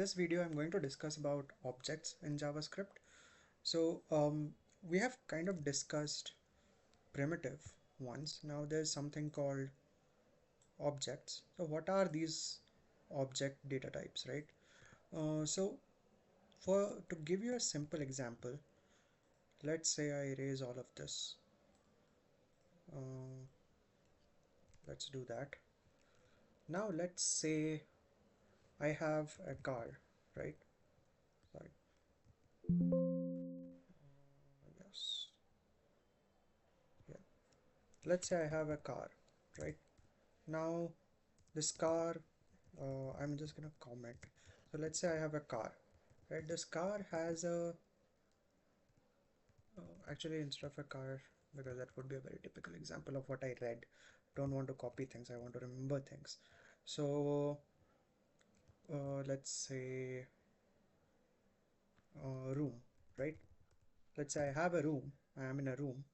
this video, I'm going to discuss about objects in JavaScript. So we have kind of discussed primitive ones. Now there's something called objects. So what are these object data types, right? So to give you a simple example, let's say I erase all of this. Uh, let's do that. Now let's say I have a car, right? Sorry. Yes. Yeah. Let's say I have a car, right? Now this car, I'm just gonna comment. So let's say I have a car, right? This car has a, actually instead of a car, because that would be a very typical example of what I read. Don't want to copy things, I want to remember things. So let's say room, right? Let's say I have a room, I am in a room.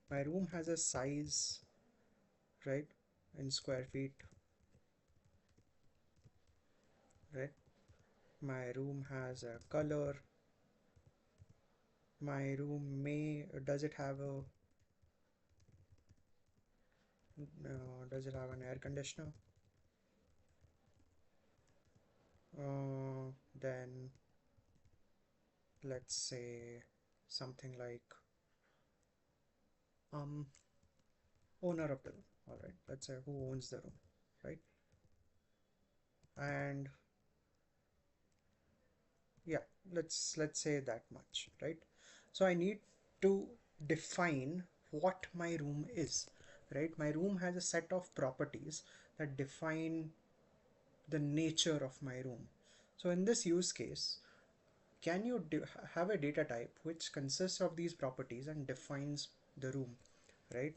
My room has a size, right, in square feet, right? My room has a color. My room does it have a does it have an air conditioner? Then let's say something like um owner of the room. All right, let's say who owns the room, right? And yeah, let's say that much, right? So I need to define what my room is, right? My room has a set of properties that define the nature of my room. So in this use case, can you have a data type which consists of these properties and defines the room, right?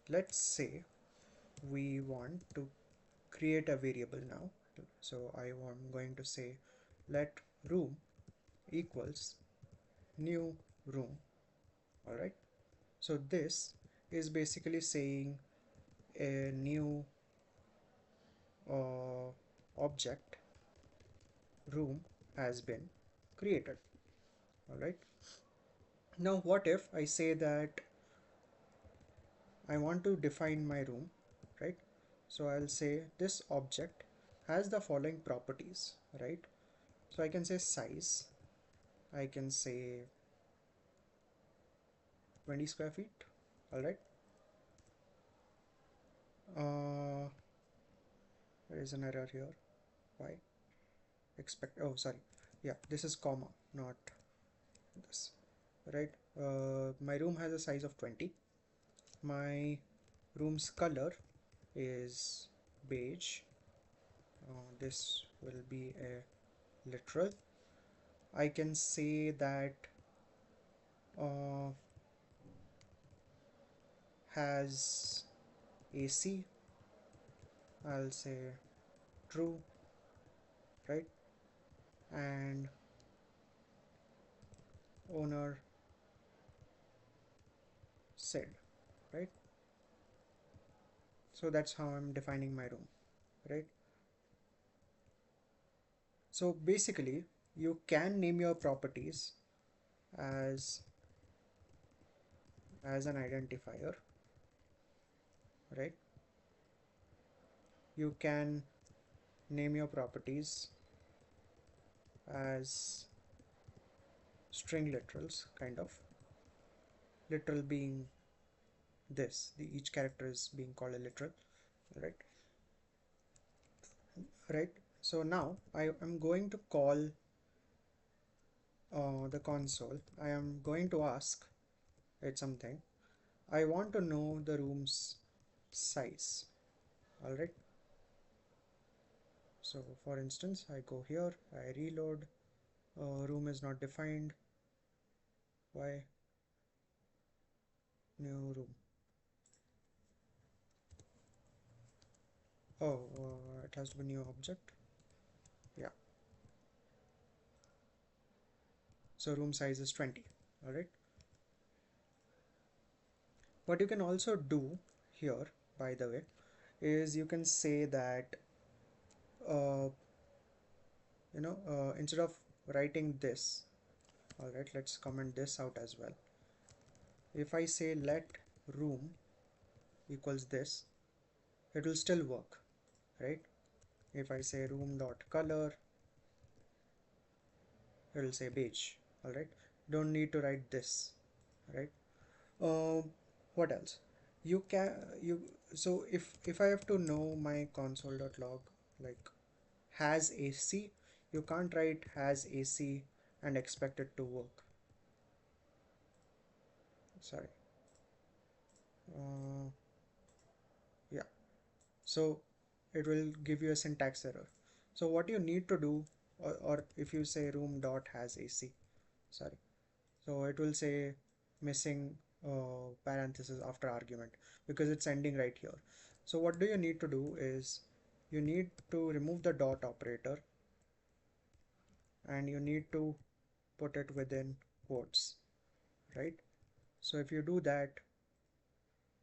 Let's say we want to create a variable now. So I'm going to say let room equals new room. All right. So this is basically saying a new object room has been created. All right. Now what if I say that I want to define my room, right? So I'll say this object has the following properties, right? So I can say size, I can say 20 square feet, all right? There is an error here. Why? Oh, sorry. Yeah, this is comma, not this, right? My room has a size of 20. My room's color is beige. This will be a literal. I can say that uh, has AC. I'll say true, right? And owner said, right? So that's how I'm defining my room, right? So basically, you can name your properties as an identifier, right? You can name your properties as string literals, kind of. Literal being this, each character is being called a literal, right? Right. So now I am going to call the console. I am going to ask it something. I want to know the room's size. All right. So for instance, I go here, I reload, room is not defined. Why? New room. Oh, it has to be new object. Yeah. So room size is 20. All right. What you can also do here, by the way, is you can say that uh, instead of writing this, all right, let's comment this out as well. If I say let room equals this, it will still work, right? If I say room dot color, it will say beige. All right, don't need to write this, right? um, what else you can you so if I have to know my console.log, like has AC, you can't write has AC and expect it to work. Sorry. uh, yeah, so it will give you a syntax error. So what you need to do, or if you say room dot has AC, sorry, so it will say missing parenthesis after argument because it's ending right here. So what do you need to do is you need to remove the dot operator and you need to put it within quotes, right? So if you do that,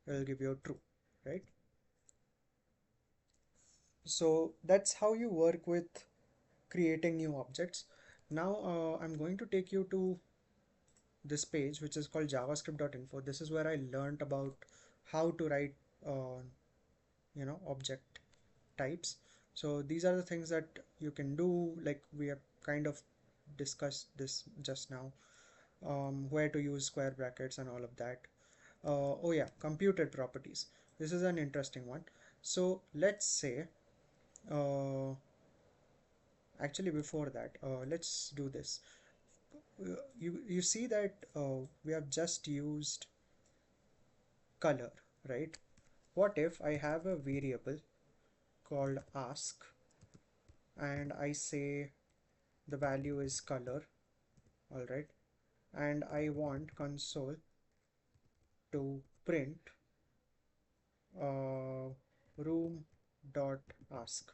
it will give you true, right? So that's how you work with creating new objects. Now I'm going to take you to this page which is called javascript.info. This is where I learned about how to write uh, object types. So these are the things that you can do, like we have kind of discussed this just now, where to use square brackets and all of that. Oh yeah, computed properties. This is an interesting one. So let's say, uh, actually before that, let's do this. You see that we have just used color, right? What if I have a variable called ask and I say the value is color, all right, and I want console to print uh, room dot ask.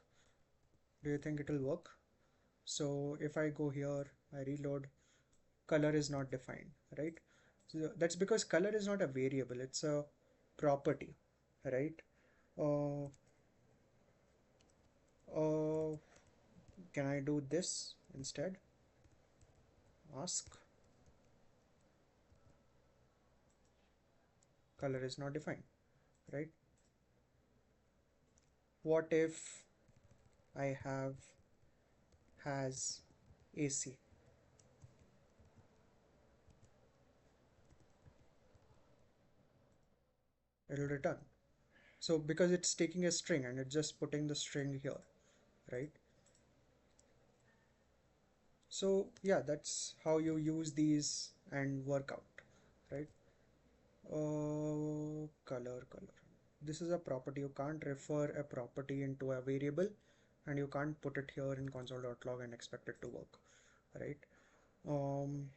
Do you think it will work? So if I go here, I reload, color is not defined, right? So that's because color is not a variable, it's a property, right? uh, uh, can I do this instead? Ask, color is not defined, right? What if I have has AC? It'll return. So because it's taking a string and it's just putting the string here, right? So yeah, that's how you use these and work out, right? Color. This is a property. You can't refer a property into a variable and you can't put it here in console.log and expect it to work, right? Um,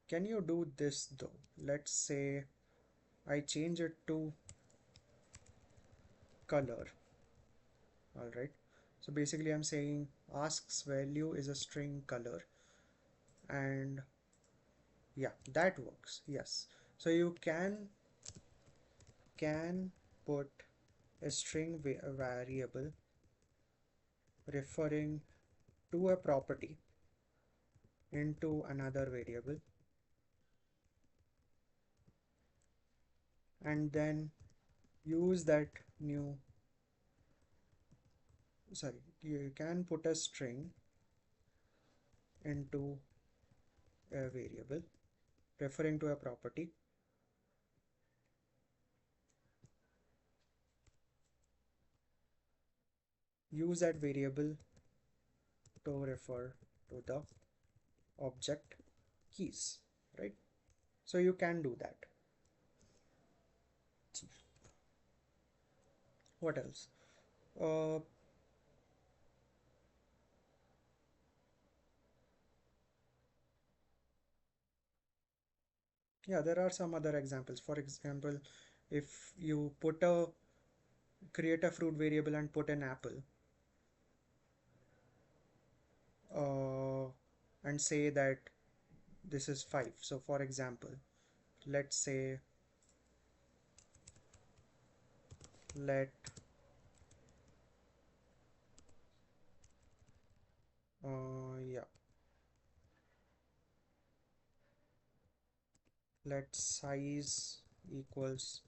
can you do this though? Let's say I change it to color. All right. So basically I'm saying asks value is a string color, and yeah, that works. Yes. So you can put a string variable referring to a property into another variable and then use that new, sorry, you can put a string into a variable referring to a property, use that variable to refer to the object keys, right? So you can do that. What else? uh, yeah, there are some other examples. For example, if you create a fruit variable and put an apple, uh, and say that this is 5. So for example, let's say let let size equals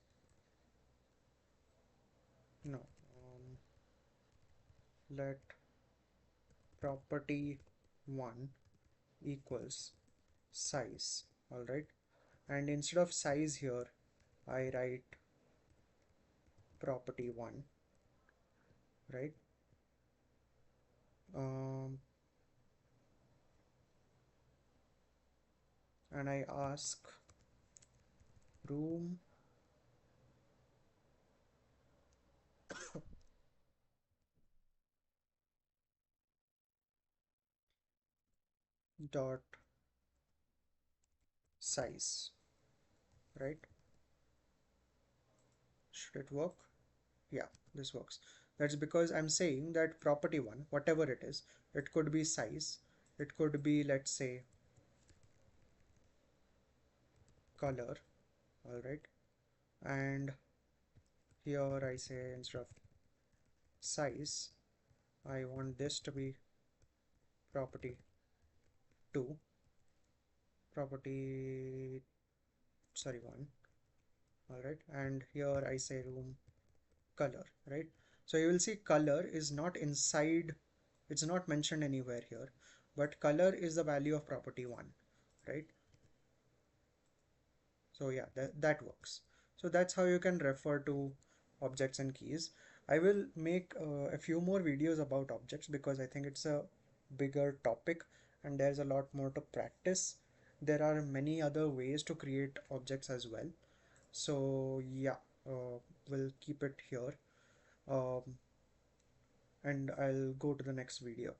no let property 1 equals size. All right, and instead of size here I write property 1, right? um, and I ask room dot size, right? Should it work? Yeah, this works. That's because I'm saying that property 1, whatever it is, it could be size, it could be, let's say, color. All right, and here I say instead of size I want this to be property 2, property, sorry, 1. All right, and here I say room color, right? So you will see color is not inside, it's not mentioned anywhere here, but color is the value of property 1, right? So yeah, that works. So that's how you can refer to objects and keys. I will make a few more videos about objects because I think it's a bigger topic and there's a lot more to practice. There are many other ways to create objects as well. So yeah, we'll keep it here, um, and I'll go to the next video.